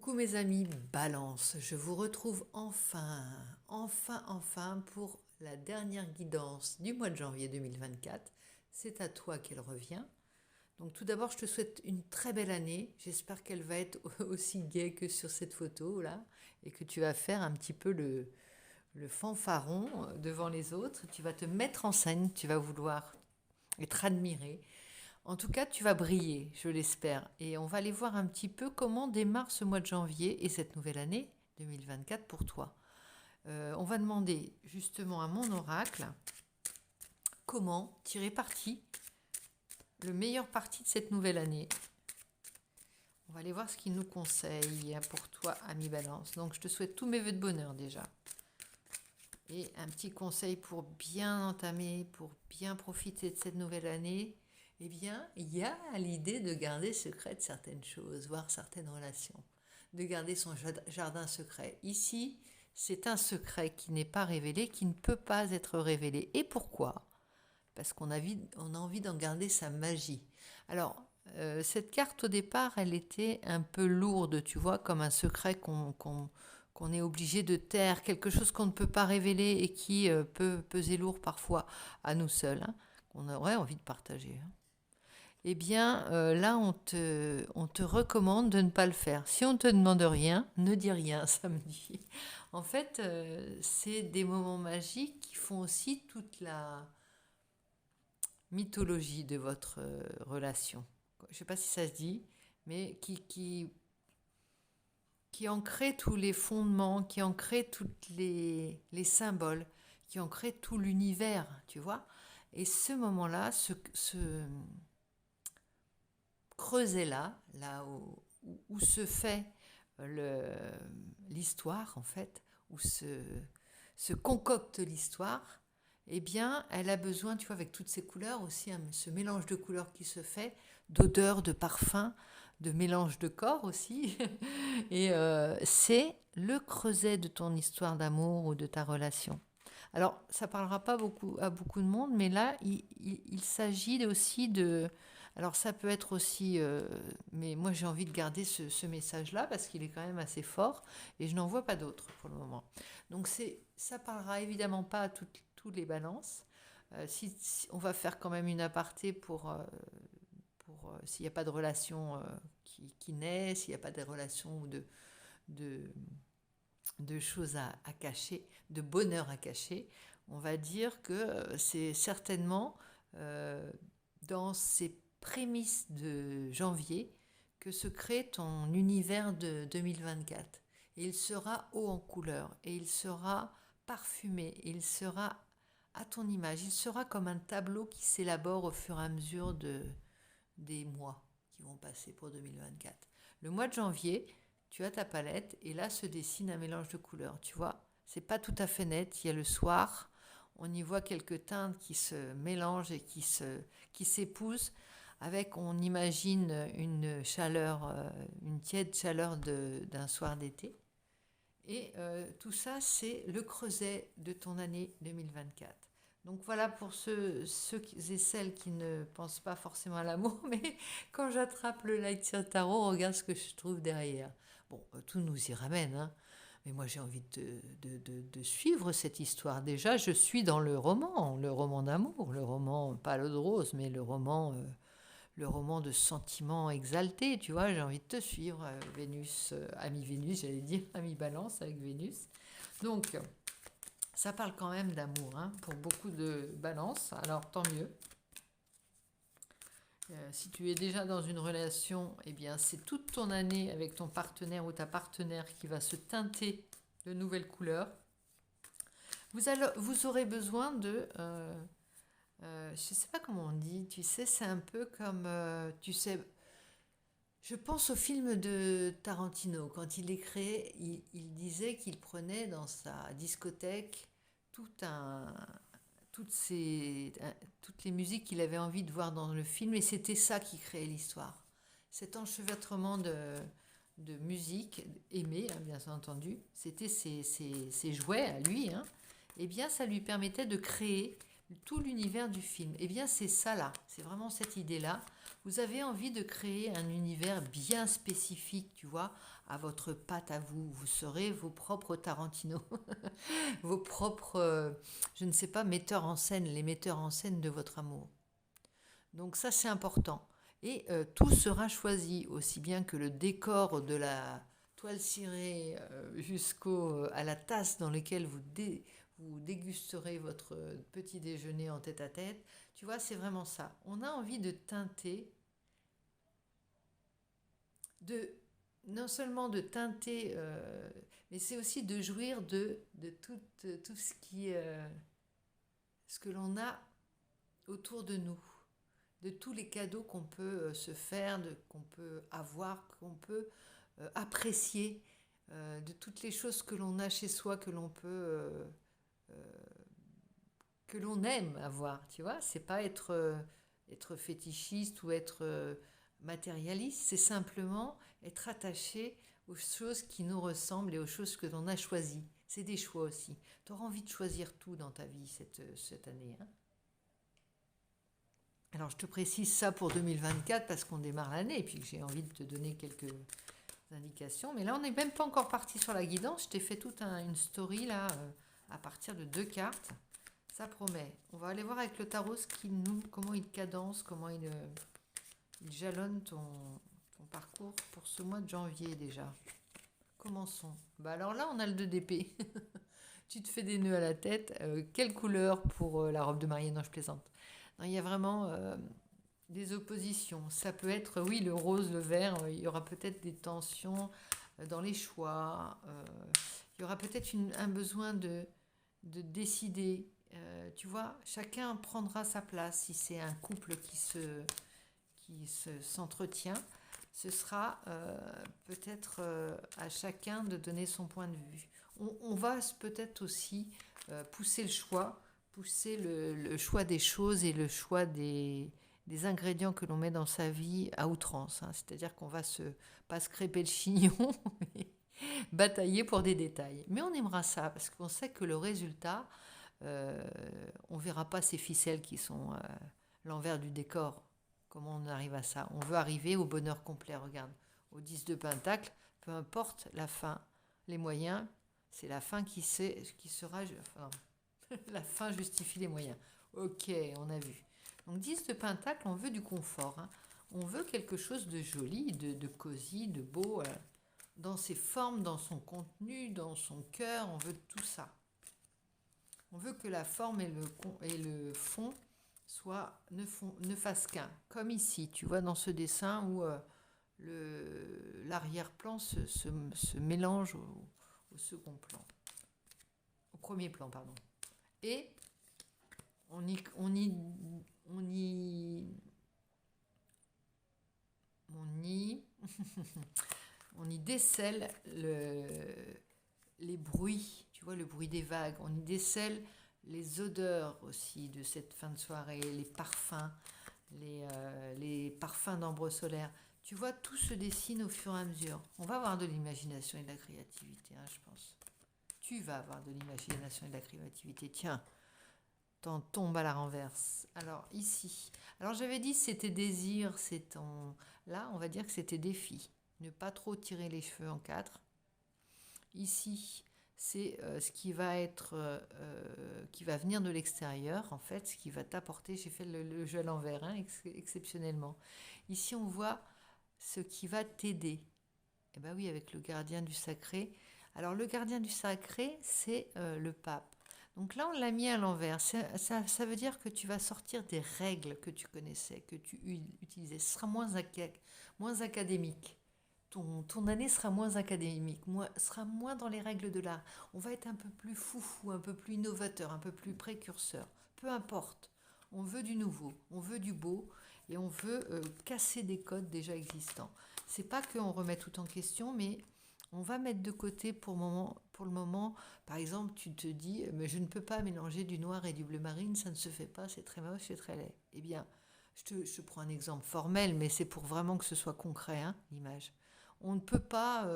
Coucou mes amis Balance, je vous retrouve enfin pour la dernière guidance du mois de janvier 2024. C'est à toi qu'elle revient. Donc tout d'abord, je te souhaite une très belle année. J'espère qu'elle va être aussi gaie que sur cette photo là et que tu vas faire un petit peu le fanfaron devant les autres. Tu vas te mettre en scène, tu vas vouloir être admiré. En tout cas, tu vas briller, je l'espère. Et on va aller voir un petit peu comment démarre ce mois de janvier et cette nouvelle année 2024 pour toi. On va demander justement à mon oracle comment tirer parti, le meilleur parti de cette nouvelle année. On va aller voir ce qu'il nous conseille pour toi, ami Balance. Donc, je te souhaite tous mes vœux de bonheur déjà. Et un petit conseil pour bien entamer, pour bien profiter de cette nouvelle année. Eh bien, il y a l'idée de garder secrète certaines choses, voire certaines relations, de garder son jardin secret. Ici, c'est un secret qui n'est pas révélé, qui ne peut pas être révélé. Et pourquoi? Parce qu'on a envie d'en garder sa magie. Alors, cette carte au départ, elle était un peu lourde, tu vois, comme un secret qu'on est obligé de taire, quelque chose qu'on ne peut pas révéler et qui peut peser lourd parfois à nous seuls, hein, qu'on aurait envie de partager. Hein. Eh bien, là, on te recommande de ne pas le faire. Si on ne te demande rien, ne dis rien samedi. En fait, c'est des moments magiques qui font aussi toute la mythologie de votre relation. Je ne sais pas si ça se dit, mais qui en crée tous les fondements, qui en crée tous les symboles, qui en crée tout l'univers, tu vois. Et ce moment-là, ce creuset-là, là où se fait l'histoire, en fait, où se concocte l'histoire, eh bien, elle a besoin, tu vois, avec toutes ces couleurs aussi, hein, ce mélange de couleurs qui se fait, d'odeurs, de parfums, de mélange de corps aussi. Et c'est le creuset de ton histoire d'amour ou de ta relation. Alors, ça parlera pas beaucoup à beaucoup de monde, mais là, il s'agit aussi de... Alors, ça peut être aussi... mais moi, j'ai envie de garder ce message-là parce qu'il est quand même assez fort et je n'en vois pas d'autres pour le moment. Donc, ça parlera évidemment pas à tous les balances. Si on va faire quand même une aparté pour s'il n'y a pas de relation qui naît, s'il n'y a pas de relation ou de, de choses à cacher, de bonheur à cacher, on va dire que c'est certainement dans ces prémices de janvier que se crée ton univers de 2024. Et il sera haut en couleur, et il sera parfumé, et il sera à ton image. Il sera comme un tableau qui s'élabore au fur et à mesure des mois qui vont passer pour 2024. Le mois de janvier, tu as ta palette et là se dessine un mélange de couleurs. Tu vois, c'est pas tout à fait net. Il y a le soir, on y voit quelques teintes qui se mélangent et qui s'épousent. Avec, on imagine une chaleur, une tiède chaleur d'un soir d'été. Et tout ça, c'est le creuset de ton année 2024. Donc voilà pour ceux et celles qui ne pensent pas forcément à l'amour, mais quand j'attrape le Light Tarot, regarde ce que je trouve derrière. Bon, tout nous y ramène, hein. Mais moi j'ai envie de suivre cette histoire. Déjà, je suis dans le roman d'amour, le roman, pas l'eau de rose, mais le roman de sentiments exaltés, tu vois, j'ai envie de te suivre, Vénus, ami Vénus, j'allais dire, ami Balance avec Vénus. Donc, ça parle quand même d'amour, hein, pour beaucoup de Balance, alors tant mieux. Si tu es déjà dans une relation, eh bien, c'est toute ton année avec ton partenaire ou ta partenaire qui va se teinter de nouvelles couleurs. Vous aurez besoin de... je ne sais pas comment on dit, tu sais, c'est un peu comme, tu sais, je pense au film de Tarantino. Quand il les créé, il disait qu'il prenait dans sa discothèque tout un, toutes les musiques qu'il avait envie de voir dans le film, et c'était ça qui créait l'histoire. Cet enchevêtrement de musique aimée, hein, bien entendu, c'était ses jouets à lui, hein, et bien ça lui permettait de créer tout l'univers du film. Eh bien, c'est ça là, c'est vraiment cette idée-là. Vous avez envie de créer un univers bien spécifique, tu vois, à votre patte à vous. Vous serez vos propres Tarantino, vos propres, je ne sais pas, metteurs en scène, les metteurs en scène de votre amour. Donc ça, c'est important. Et tout sera choisi, aussi bien que le décor de la toile cirée jusqu'au à la tasse dans laquelle vous dégusterez votre petit déjeuner en tête à tête. Tu vois, c'est vraiment ça. On a envie de teinter, de non seulement de teinter, mais c'est aussi de jouir de tout ce que l'on a autour de nous, de tous les cadeaux qu'on peut se faire, qu'on peut avoir, qu'on peut apprécier, de toutes les choses que l'on a chez soi, que l'on aime avoir, tu vois. C'est pas être fétichiste ou être matérialiste, c'est simplement être attaché aux choses qui nous ressemblent et aux choses que l'on a choisies. C'est des choix aussi. Tu auras envie de choisir tout dans ta vie cette année, hein. Alors, je te précise ça pour 2024 parce qu'on démarre l'année et puis que j'ai envie de te donner quelques indications. Mais là, on n'est même pas encore parti sur la guidance. Je t'ai fait toute une story là à partir de 2 cartes. Ça promet. On va aller voir avec le tarot comment il cadence, comment il jalonne ton parcours pour ce mois de janvier déjà. Commençons. Bah alors là, on a le 2 d'épée. Tu te fais des nœuds à la tête. Quelle couleur pour la robe de mariée? Non, je plaisante. Non, il y a vraiment des oppositions. Ça peut être, oui, le rose, le vert. Il y aura peut-être des tensions dans les choix. Il y aura peut-être un besoin de décider. Tu vois, chacun prendra sa place. Si c'est un couple s'entretient, ce sera peut-être à chacun de donner son point de vue. On va peut-être aussi pousser le choix des choses et le choix des ingrédients que l'on met dans sa vie à outrance, hein. C'est-à-dire qu'on va pas se crêper le chignon, mais batailler pour des détails. Mais on aimera ça parce qu'on sait que le résultat, on verra pas ces ficelles qui sont l'envers du décor. Comment on arrive à ça? On veut arriver au bonheur complet, regarde. Au 10 de Pentacle, peu importe la fin, les moyens, c'est la fin qui sera... Enfin, la fin justifie les moyens. Ok, on a vu. Donc 10 de Pentacle, on veut du confort, hein. On veut quelque chose de joli, de cosy, de beau, dans ses formes, dans son contenu, dans son cœur, on veut tout ça. On veut que la forme et le fond ne fassent qu'un. Comme ici, tu vois, dans ce dessin où l'arrière-plan se mélange au second plan. Au premier plan, pardon. Et on y décèle les bruits, tu vois, le bruit des vagues. On y décèle les odeurs aussi de cette fin de soirée, les parfums, les parfums d'ambre solaire. Tu vois, tout se dessine au fur et à mesure. On va avoir de l'imagination et de la créativité, hein, je pense. Tu vas avoir de l'imagination et de la créativité. Tiens, t'en tombes à la renverse. Alors, ici. Alors, j'avais dit c'était désir, Là, on va dire que c'était défi. Ne pas trop tirer les cheveux en quatre. Ici, c'est ce qui va qui va venir de l'extérieur, en fait, ce qui va t'apporter. J'ai fait le jeu à l'envers, hein, exceptionnellement. Ici, on voit ce qui va t'aider. Eh bien oui, avec le gardien du sacré. Alors, le gardien du sacré, c'est le pape. Donc là, on l'a mis à l'envers. Ça veut dire que tu vas sortir des règles que tu connaissais, que tu utilisais. Ce sera moins académique. Ton année sera moins académique, sera moins dans les règles de l'art. On va être un peu plus foufou, un peu plus innovateur, un peu plus précurseur. Peu importe. On veut du nouveau, on veut du beau et on veut casser des codes déjà existants. C'est pas qu'on remet tout en question, mais on va mettre de côté pour le moment. Par exemple, tu te dis, mais je ne peux pas mélanger du noir et du bleu marine, ça ne se fait pas, c'est très moche, c'est très laid. Eh bien, je prends un exemple formel, mais c'est pour vraiment que ce soit concret, hein, l'image. On ne peut pas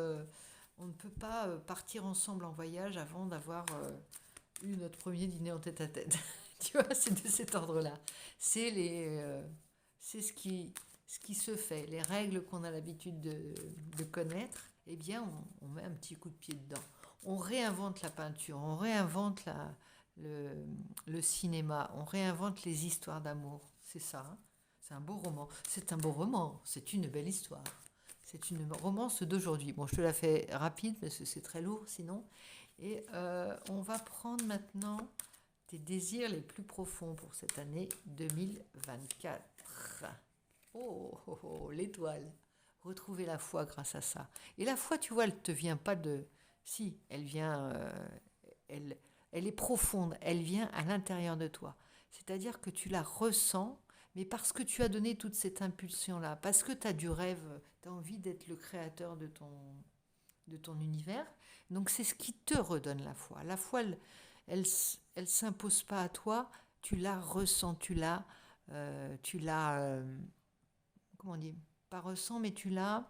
partir ensemble en voyage avant d'avoir eu notre premier dîner en tête à tête. Tu vois, c'est de cet ordre-là. C'est c'est ce qui se fait, les règles qu'on a l'habitude de connaître. Eh bien, on met un petit coup de pied dedans. On réinvente la peinture, on réinvente le, le cinéma, on réinvente les histoires d'amour. C'est ça, hein. C'est un beau roman. C'est un beau roman. C'est une belle histoire. C'est une romance d'aujourd'hui. Bon, je te la fais rapide parce que c'est très lourd sinon. Et on va prendre maintenant tes désirs les plus profonds pour cette année 2024. Oh, oh, oh, l'étoile. Retrouver la foi grâce à ça. Et la foi, tu vois, elle ne te vient pas de... Si, elle vient... elle, elle est profonde. Elle vient à l'intérieur de toi. C'est-à-dire que tu la ressens, mais parce que tu as donné toute cette impulsion-là, parce que tu as du rêve, tu as envie d'être le créateur de ton univers. Donc c'est ce qui te redonne la foi. La foi, elle s'impose pas à toi, tu la ressens, tu l'as, comment on dit, pas ressens, mais tu l'as.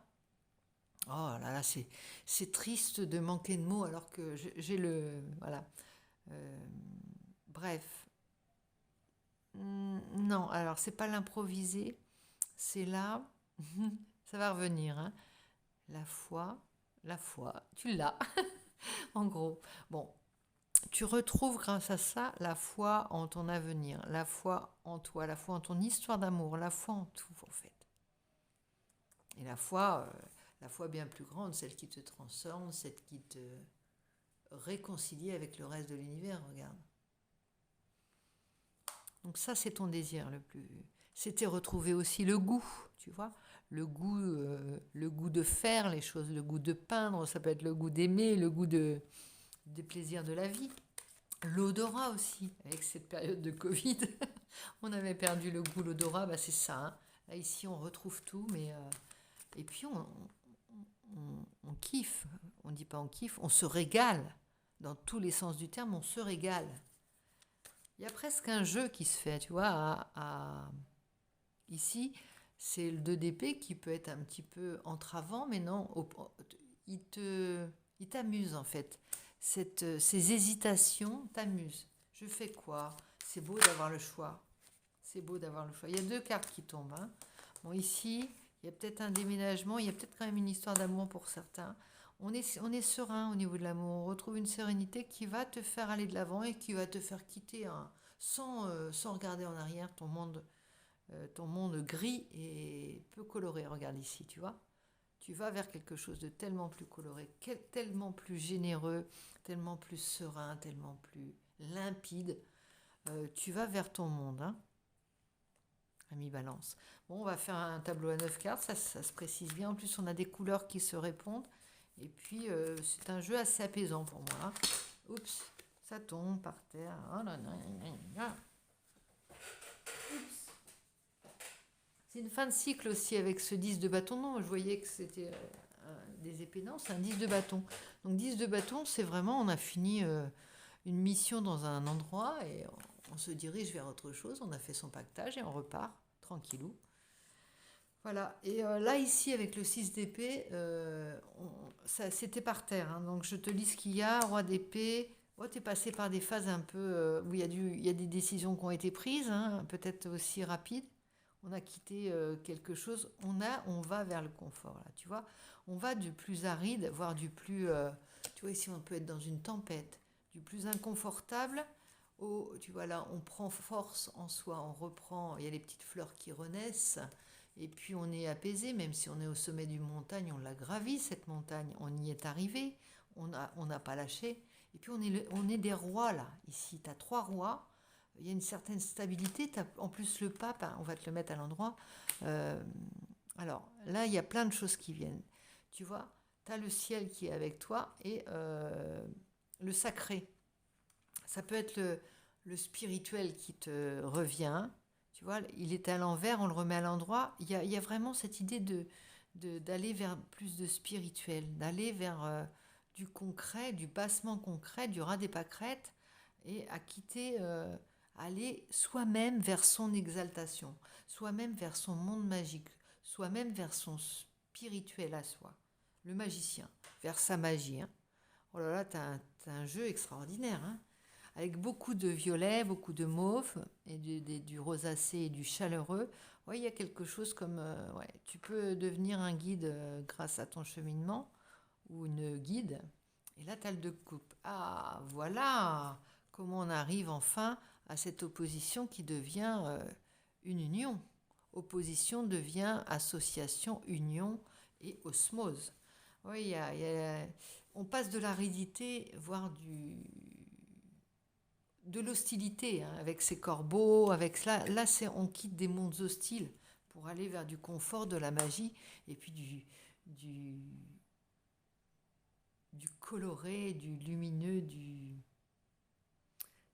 Oh là là, c'est triste de manquer de mots alors que j'ai le, voilà. Euh, bref, non, alors c'est pas l'improviser, c'est là, ça va revenir, hein. La foi, tu l'as, en gros. Bon, tu retrouves grâce à ça la foi en ton avenir, la foi en toi, la foi en ton histoire d'amour, la foi en tout en fait. Et la foi bien plus grande, celle qui te transforme, celle qui te réconcilie avec le reste de l'univers, regarde. Donc ça, c'est ton désir le plus... C'était retrouver aussi le goût, tu vois, le goût de faire les choses, le goût de peindre, ça peut être le goût d'aimer, le goût des plaisirs de la vie. L'odorat aussi, avec cette période de Covid, on avait perdu le goût, l'odorat, bah c'est ça, hein. Là, ici, on retrouve tout, mais... et puis, on kiffe, on ne dit pas on kiffe, on se régale. Dans tous les sens du terme, on se régale. Il y a presque un jeu qui se fait, tu vois, ici, c'est le 2DP qui peut être un petit peu entravant, mais non, il t'amuse en fait. Ces hésitations t'amusent. Je fais quoi? C'est beau d'avoir le choix. C'est beau d'avoir le choix. Il y a deux cartes qui tombent, hein. Bon, ici, il y a peut-être un déménagement, il y a peut-être quand même une histoire d'amour pour certains. On est serein au niveau de l'amour. On retrouve une sérénité qui va te faire aller de l'avant et qui va te faire quitter sans regarder en arrière ton monde gris et peu coloré. Regarde ici, tu vois. Tu vas vers quelque chose de tellement plus coloré, tellement plus généreux, tellement plus serein, tellement plus limpide. Tu vas vers ton monde, hein, ami Balance. Bon, on va faire un tableau à 9 cartes, ça se précise bien. En plus, on a des couleurs qui se répondent. Et puis, c'est un jeu assez apaisant pour moi, hein. Oups, ça tombe par terre. Oh là là. Oups. C'est une fin de cycle aussi avec ce 10 de bâton. Non, je voyais que c'était des épées. Non, c'est un 10 de bâton. Donc 10 de bâton, c'est vraiment, on a fini une mission dans un endroit et on se dirige vers autre chose. On a fait son pactage et on repart tranquillou. Voilà. Et là, ici, avec le 6 d'épée, c'était par terre, hein. Donc je te lis ce qu'il y a. Roi d'épée. Oh, tu es passé par des phases un peu où il y a des décisions qui ont été prises, hein, peut-être aussi rapides. On a quitté quelque chose, on va vers le confort, là, tu vois. On va du plus aride, voire du plus... tu vois, ici, on peut être dans une tempête. Du plus inconfortable au... Tu vois, là, on prend force en soi, on reprend... Il y a les petites fleurs qui renaissent. Et puis, on est apaisé, même si on est au sommet d'une montagne, on l'a gravi, cette montagne. On y est arrivé, on n'a pas lâché. Et puis, on est des rois, là, ici. Tu as 3 rois. Il y a une certaine stabilité. En plus, le pape, hein, on va te le mettre à l'endroit. Alors, là, il y a plein de choses qui viennent. Tu vois, tu as le ciel qui est avec toi et le sacré. Ça peut être le spirituel qui te revient. Tu vois, il est à l'envers, on le remet à l'endroit. Il y a vraiment cette idée d'aller vers plus de spirituel, d'aller vers du concret, du bassement concret, du ras des pâquerettes et à quitter... aller soi-même vers son exaltation, soi-même vers son monde magique, soi-même vers son spirituel à soi, le magicien, vers sa magie, hein. Oh là là, t'as un jeu extraordinaire, hein. avec beaucoup de violet, beaucoup de mauve, et du rosacé et du chaleureux. Ouais, il y a quelque chose comme... ouais, tu peux devenir un guide grâce à ton cheminement, ou une guide. Et là, tu as le 2 de coupe. Ah, voilà comment on arrive enfin à cette opposition qui devient une union. Opposition devient association, union et osmose. Oui, on passe de l'aridité, voire de l'hostilité, hein, avec ces corbeaux, avec cela. Là, on quitte des mondes hostiles pour aller vers du confort, de la magie, et puis du coloré, du lumineux,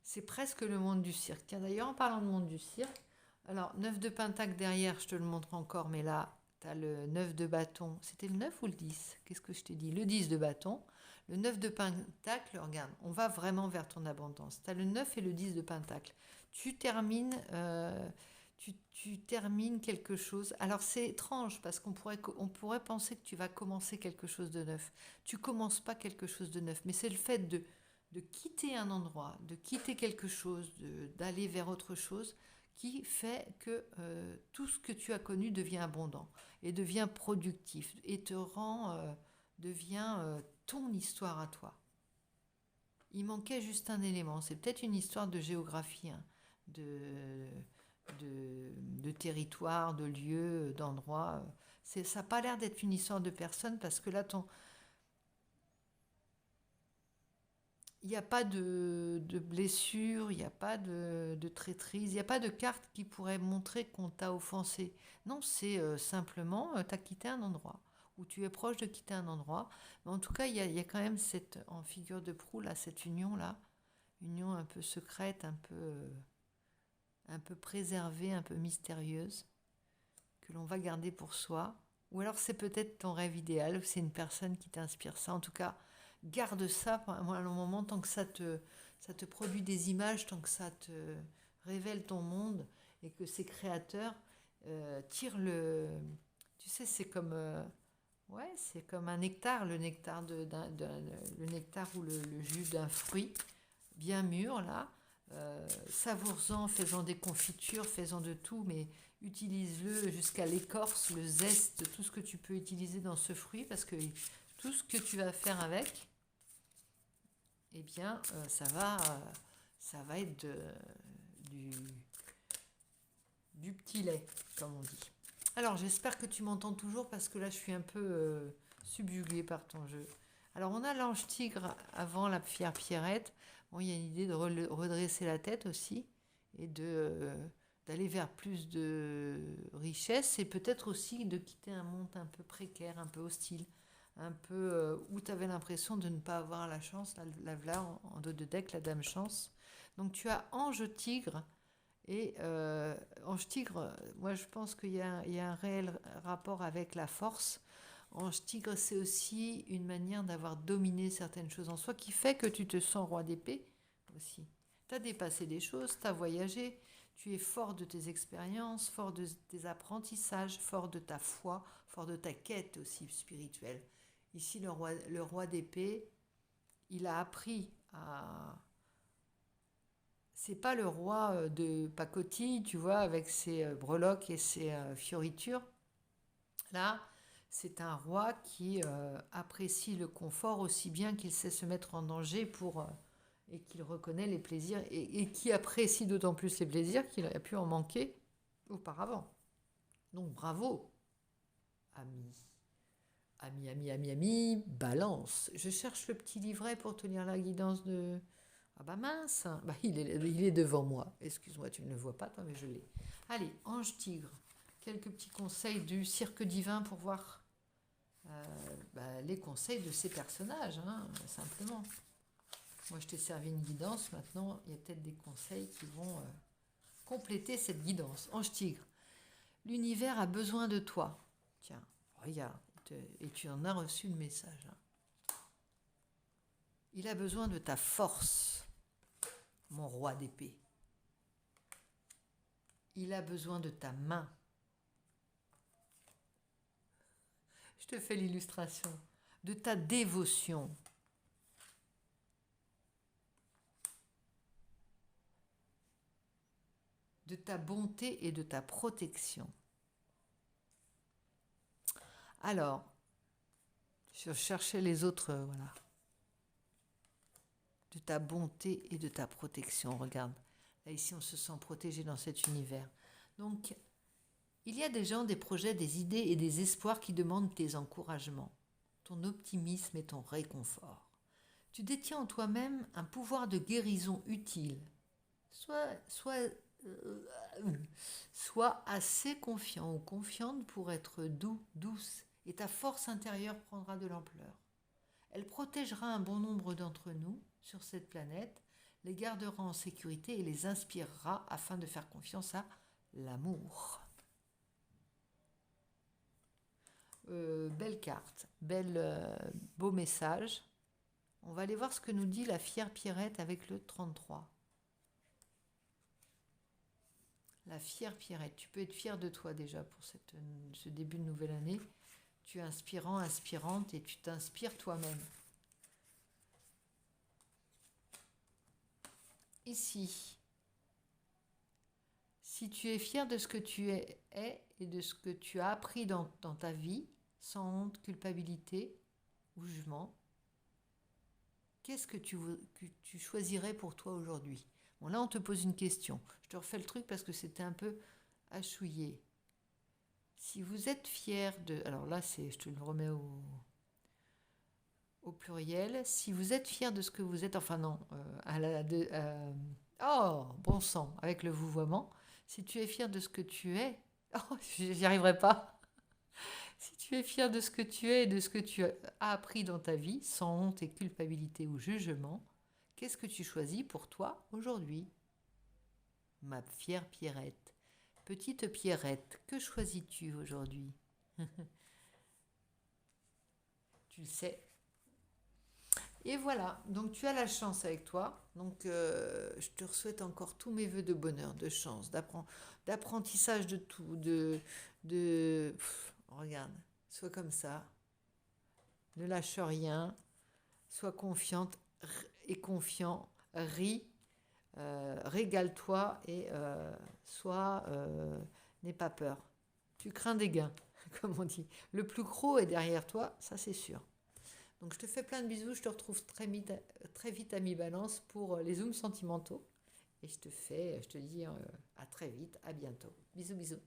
c'est presque le monde du cirque. Tiens, d'ailleurs, en parlant de monde du cirque, alors, 9 de pentacle derrière, je te le montre encore, mais là, tu as le 9 de bâton. C'était le 9 ou le 10? Qu'est-ce que je t'ai dit? Le 10 de bâton. Le 9 de pentacle, regarde, on va vraiment vers ton abondance. Tu as le 9 et le 10 de pentacle. Tu termines, tu termines quelque chose. Alors, c'est étrange parce on pourrait penser que tu vas commencer quelque chose de neuf. Tu commences pas quelque chose de neuf, mais c'est le fait de quitter un endroit, de quitter quelque chose, d'aller vers autre chose qui fait que tout ce que tu as connu devient abondant et devient productif et devient ton histoire à toi. Il manquait juste un élément, c'est peut-être une histoire de géographie, hein, de territoire, de lieu, d'endroit. Ça n'a pas l'air d'être une histoire de personne parce que là, il n'y a pas de blessure, il n'y a pas de traîtrise, il n'y a pas de carte qui pourrait montrer qu'on t'a offensé. Non, c'est simplement, tu as quitté un endroit, ou tu es proche de quitter un endroit. Mais en tout cas, il y a quand même en figure de proue, là, cette union-là, union un peu secrète, un peu préservée, un peu mystérieuse, que l'on va garder pour soi. Ou alors c'est peut-être ton rêve idéal, ou c'est une personne qui t'inspire ça. En tout cas, garde ça pendant un moment, tant que ça te produit des images, tant que ça te révèle ton monde, et que ces créateurs tirent le... Tu sais, c'est comme... ouais, c'est comme un nectar, le nectar, le nectar ou le jus d'un fruit bien mûr, là. Savoure-en, fais-en des confitures, fais-en de tout, mais utilise-le jusqu'à l'écorce, le zeste, tout ce que tu peux utiliser dans ce fruit, parce que tout ce que tu vas faire avec, eh bien, ça va être du, du petit lait, comme on dit. Alors, j'espère que tu m'entends toujours, parce que là, je suis un peu subjuguée par ton jeu. Alors, on a l'ange tigre avant la fière Pierrette. Bon, il y a une idée de redresser la tête aussi, et d'aller vers plus de richesse, et peut-être aussi de quitter un monde un peu précaire, un peu hostile, un peu où tu avais l'impression de ne pas avoir la chance, là en dos de deck, la dame chance. Donc tu as ange tigre, et ange tigre, moi je pense qu'il y a un réel rapport avec la force. Ange tigre, c'est aussi une manière d'avoir dominé certaines choses en soi qui fait que tu te sens roi d'épée aussi. Tu as dépassé des choses, tu as voyagé, tu es fort de tes expériences, fort de tes apprentissages, fort de ta foi, fort de ta quête aussi spirituelle. Ici, le roi d'épée, il a appris à... C'est pas le roi de pacotille, tu vois, avec ses breloques et ses fioritures. Là, c'est un roi qui apprécie le confort aussi bien qu'il sait se mettre en danger et qu'il reconnaît les plaisirs et qui apprécie d'autant plus les plaisirs qu'il a pu en manquer auparavant. Donc bravo, ami. Ami, balance. Je cherche le petit livret pour te lire la guidance de... Ah bah mince, bah il est devant moi. Excuse-moi, tu ne le vois pas toi, mais je l'ai. Allez, ange tigre. Quelques petits conseils du cirque divin pour voir les conseils de ces personnages, hein, simplement. Moi, je t'ai servi une guidance. Maintenant, il y a peut-être des conseils qui vont compléter cette guidance. Ange tigre. L'univers a besoin de toi. Tiens, regarde. Et tu en as reçu le message. Hein. Il a besoin de ta force, mon roi d'épée. Il a besoin de ta main. Je te fais l'illustration. De ta dévotion. de ta bonté et de ta protection. Alors, je cherchais les autres, voilà. De ta bonté et de ta protection, regarde. Là, ici, on se sent protégé dans cet univers. Donc, il y a des gens, des projets, des idées et des espoirs qui demandent tes encouragements, ton optimisme et ton réconfort. Tu détiens en toi-même un pouvoir de guérison utile. Sois assez confiant ou confiante pour être doux, douce, et ta force intérieure prendra de l'ampleur. Elle protégera un bon nombre d'entre nous sur cette planète, les gardera en sécurité et les inspirera afin de faire confiance à l'amour. Belle carte, beau message. On va aller voir ce que nous dit la fière Pierrette avec le 33. La fière Pierrette, tu peux être fière de toi déjà pour ce début de nouvelle année. Tu es inspirant, inspirante et tu t'inspires toi-même. Ici, si tu es fier de ce que tu es et de ce que tu as appris dans ta vie, sans honte, culpabilité ou jugement, qu'est-ce que tu choisirais pour toi aujourd'hui? Bon, là, on te pose une question. Je te refais le truc parce que c'était un peu achouillé. Si vous êtes fier de... Alors là, je te le remets au pluriel. Si vous êtes fier de ce que vous êtes... Enfin non, oh, bon sang, avec le vouvoiement. Si tu es fier de ce que tu es... Oh, j'y arriverai pas. Si tu es fier de ce que tu es et de ce que tu as appris dans ta vie, sans honte et culpabilité ou jugement, qu'est-ce que tu choisis pour toi aujourd'hui? Ma fière Pierrette. Petite Pierrette, que choisis-tu aujourd'hui? Tu le sais. Et voilà, donc tu as la chance avec toi. Donc je te souhaite encore tous mes voeux de bonheur, de chance, d'apprentissage de tout, regarde, sois comme ça, ne lâche rien, sois confiante et confiant, ris, régale-toi et n'aie pas peur. Tu crains des gains, comme on dit. Le plus gros est derrière toi, ça c'est sûr. Donc je te fais plein de bisous, je te retrouve très vite à mi-balance pour les zooms sentimentaux. Et je te dis à très vite, à bientôt. Bisous, bisous.